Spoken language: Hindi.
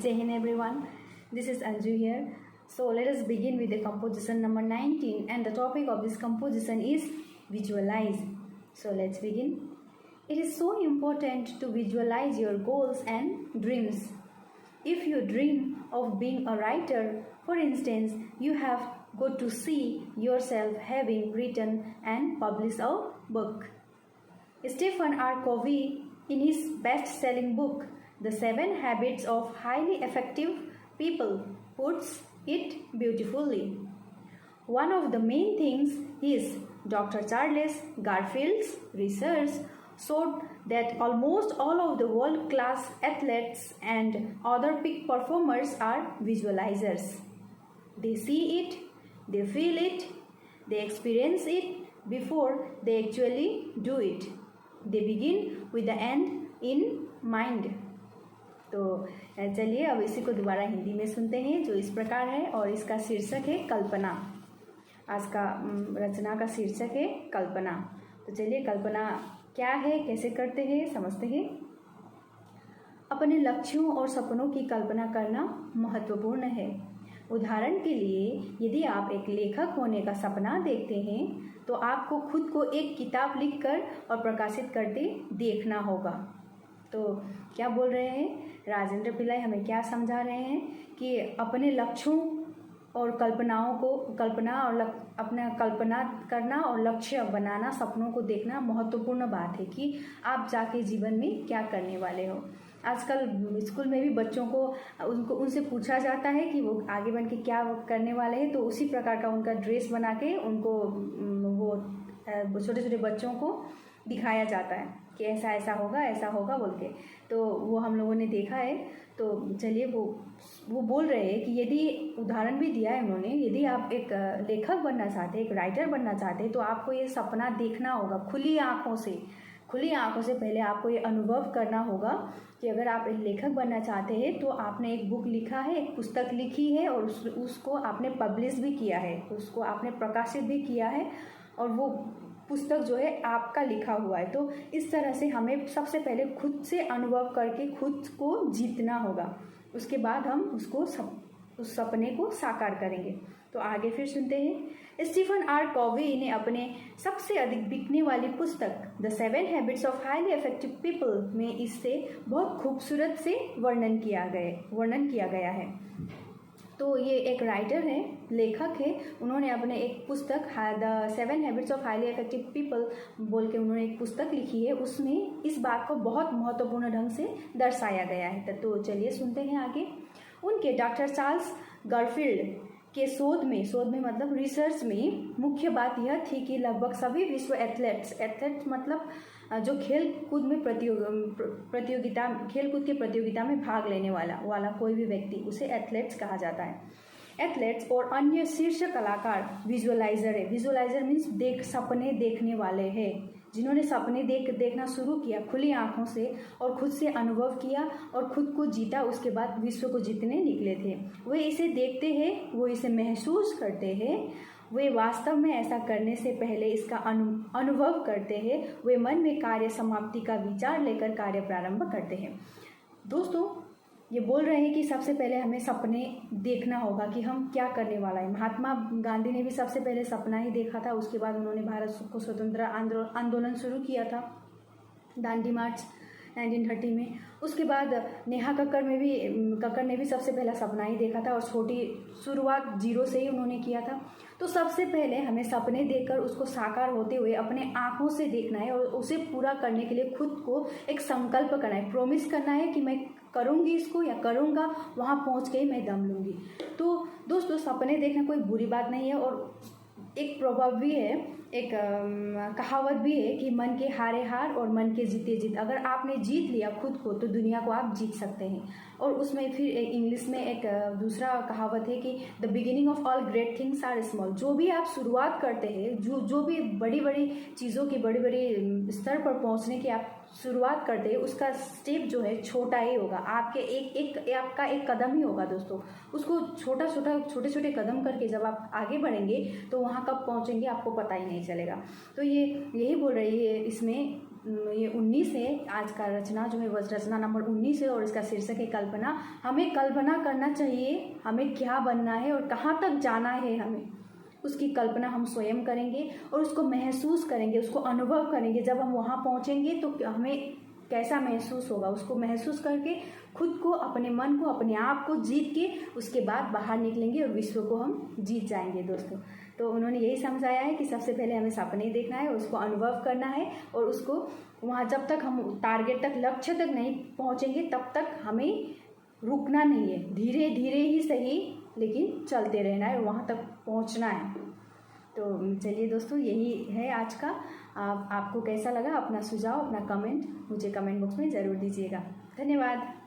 Jai Hind everyone, this is Anju here. So let us begin with the composition number 19, and the topic of this composition is visualize. So let's begin. It is so important to visualize your goals and dreams. If you dream of being a writer, for instance, you have got to see yourself having written and published a book. Stephen R. Covey, in his best-selling book, The 7 Habits of Highly Effective People, puts it beautifully. One of the main things is Dr. Charles Garfield's research showed that almost all of the world-class athletes and other peak performers are visualizers. They see it, they feel it, they experience it before they actually do it. They begin with the end in mind. तो चलिए अब इसी को दोबारा हिंदी में सुनते हैं, जो इस प्रकार है और इसका शीर्षक है कल्पना। आज का रचना का शीर्षक है कल्पना। तो चलिए कल्पना क्या है, कैसे करते हैं, समझते हैं। अपने लक्ष्यों और सपनों की कल्पना करना महत्वपूर्ण है। उदाहरण के लिए यदि आप एक लेखक होने का सपना देखते हैं तो आपको खुद को एक किताब लिखकर और प्रकाशित करते देखना होगा। तो क्या बोल रहे हैं राजेंद्र पिल्लाई, हमें क्या समझा रहे हैं कि अपने लक्ष्यों और कल्पनाओं को अपना कल्पना करना और लक्ष्य बनाना, सपनों को देखना महत्वपूर्ण बात है कि आप जाके जीवन में क्या करने वाले हो। आजकल स्कूल में भी बच्चों को उनसे पूछा जाता है कि वो आगे बन के क्या करने वाले हैं, तो उसी प्रकार का उनका ड्रेस बना के उनको वो छोटे छोटे बच्चों को दिखाया जाता है कि ऐसा होगा बोल के। तो वो हम लोगों ने देखा है। तो चलिए वो बोल रहे हैं कि यदि उदाहरण भी दिया है उन्होंने, यदि आप एक लेखक बनना चाहते हैं, एक राइटर बनना चाहते हैं, तो आपको ये सपना देखना होगा खुली आँखों से। पहले आपको ये अनुभव करना होगा कि अगर आप एक लेखक बनना चाहते हैं तो आपने एक बुक लिखा है, एक पुस्तक लिखी है और उसको आपने पब्लिश भी किया है, उसको आपने प्रकाशित भी किया है और वो पुस्तक जो है आपका लिखा हुआ है। तो इस तरह से हमें सबसे पहले खुद से अनुभव करके खुद को जीतना होगा, उसके बाद हम उस सपने को साकार करेंगे। तो आगे फिर सुनते हैं। स्टीफन आर कॉवी ने अपने सबसे अधिक बिकने वाली पुस्तक the 7 habits of highly effective people में इससे बहुत खूबसूरत से वर्णन किया गया है। तो ये एक राइटर है, लेखक है, उन्होंने अपने एक पुस्तक the 7 habits of highly effective people बोल के उन्होंने एक पुस्तक लिखी है, उसमें इस बात को बहुत महत्वपूर्ण ढंग से दर्शाया गया है। तो चलिए सुनते हैं आगे। उनके डॉक्टर चार्ल्स गारफील्ड के शोध में मतलब रिसर्च में मुख्य बात यह थी कि लगभग सभी विश्व एथलेट्स मतलब जो खेल कूद के प्रतियोगिता में भाग लेने वाला कोई भी व्यक्ति, उसे एथलेट्स कहा जाता है। एथलेट्स और अन्य शीर्ष कलाकार विजुअलाइजर है। विजुअलाइजर मीन्स सपने देखने वाले हैं, जिन्होंने सपने देखना शुरू किया खुली आंखों से और खुद से अनुभव किया और खुद को जीता, उसके बाद विश्व को जीतने निकले थे। वे इसे देखते हैं, वो इसे महसूस करते हैं, वे वास्तव में ऐसा करने से पहले इसका अनुभव करते हैं, वे मन में कार्य समाप्ति का विचार लेकर कार्य प्रारंभ करते हैं। दोस्तों ये बोल रहे हैं कि सबसे पहले हमें सपने देखना होगा कि हम क्या करने वाला है। महात्मा गांधी ने भी सबसे पहले सपना ही देखा था, उसके बाद उन्होंने भारत को स्वतंत्र आंदोलन शुरू किया था, दांडी मार्च 1930 में। उसके बाद नेहा कक्कर ने भी सबसे पहला सपना ही देखा था और छोटी शुरुआत 0 से ही उन्होंने किया था। तो सबसे पहले हमें सपने देखकर उसको साकार होते हुए अपने आँखों से देखना है और उसे पूरा करने के लिए खुद को एक संकल्प करना है, प्रॉमिस करना है कि मैं करूँगी इसको या करूँगा, वहाँ पहुँच के मैं दम लूँगी। तो दोस्तों सपने देखना कोई बुरी बात नहीं है और एक प्रभाव भी है, एक कहावत भी है कि मन के हारे हार और मन के जीते जीत। अगर आपने जीत लिया खुद को तो दुनिया को आप जीत सकते हैं। और उसमें फिर इंग्लिश में एक दूसरा कहावत है कि the beginning of all great things are small. जो भी आप शुरुआत करते हैं, जो भी बड़ी बड़ी चीज़ों की बड़ी स्तर पर पहुंचने की आप शुरुआत करते हैं, उसका स्टेप जो है छोटा ही होगा। आपका एक कदम ही होगा दोस्तों। उसको छोटे छोटे कदम करके जब आप आगे बढ़ेंगे तो वहाँ कब पहुँचेंगे आपको पता ही नहीं चलेगा। तो ये यही बोल रही है इसमें ये 19 है, आज का रचना जो है वो रचना नंबर 19 है और इसका शीर्षक है कल्पना। हमें कल्पना करना चाहिए हमें क्या बनना है और कहाँ तक जाना है, हमें उसकी कल्पना हम स्वयं करेंगे और उसको महसूस करेंगे, उसको अनुभव करेंगे। जब हम वहाँ पहुँचेंगे तो हमें कैसा महसूस होगा, उसको महसूस करके खुद को, अपने मन को, अपने आप को जीत के उसके बाद बाहर निकलेंगे और विश्व को हम जीत जाएंगे दोस्तों। तो उन्होंने यही समझाया है कि सबसे पहले हमें सपने देखना है, उसको अनुभव करना है और उसको वहाँ जब तक हम टारगेट तक, लक्ष्य तक नहीं पहुँचेंगे तब तक हमें रुकना नहीं है, धीरे धीरे ही सही लेकिन चलते रहना है और वहाँ तक पहुँचना है। तो चलिए दोस्तों, यही है आज का। आपको कैसा लगा, अपना सुझाव, अपना कमेंट मुझे कमेंट बॉक्स में ज़रूर दीजिएगा। धन्यवाद।